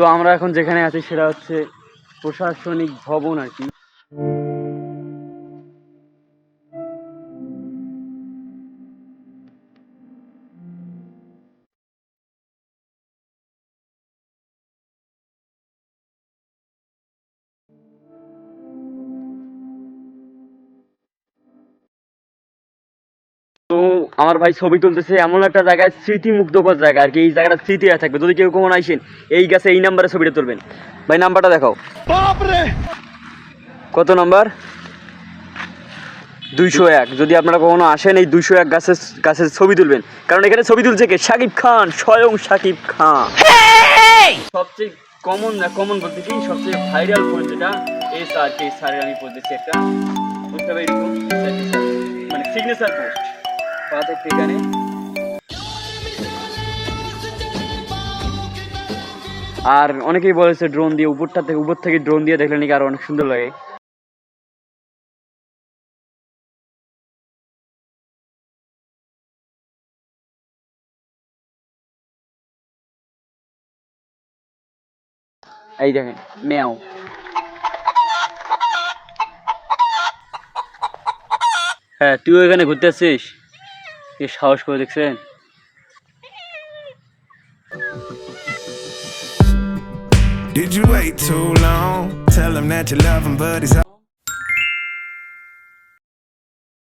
তো আমরা এখন যেখানে আছি সেটা হচ্ছে প্রশাসনিক ভবন আর কি। তো আমার ভাই ছবি তুলতেছে এমন একটা জায়গায়, স্মৃতিমুগ্ধকর জায়গা আর কি। এই জায়গাটা স্মৃতি হয়ে থাকবে। যদি কেউ কখনো আইসেন এই গাছে এই নাম্বারে ছবিটা তুলবেন। ভাই নাম্বারটা দেখাও। কত নাম্বার? 201। যদি আপনারা কখনো আসেন এই 201 গাছের ছবি তুলবেন, কারণ এখানে ছবি তুলছে কে? শাকিব খান, স্বয়ং শাকিব খান। সবচেয়ে কমন বলতে কি সবচেয়ে ভাইরাল পোস্ট যেটা এই স্যারের আমি পড়তেছি একটা, বুঝতে পারি এরকম মানে সিগনেচার পোস্ট পাওয়া এখানে। আর অনেকেই বলেছে ড্রোন দিয়ে উপর থেকে ড্রোন দিয়ে দেখলে নাকি আরো অনেক সুন্দর লাগে। এই দেখেন ম্যাও। হ্যাঁ, তুই এখানে ঘুরতে আসছিস? কি সাহস করে দেখছেন? Did you wait too long? Tell him that you love him, but he's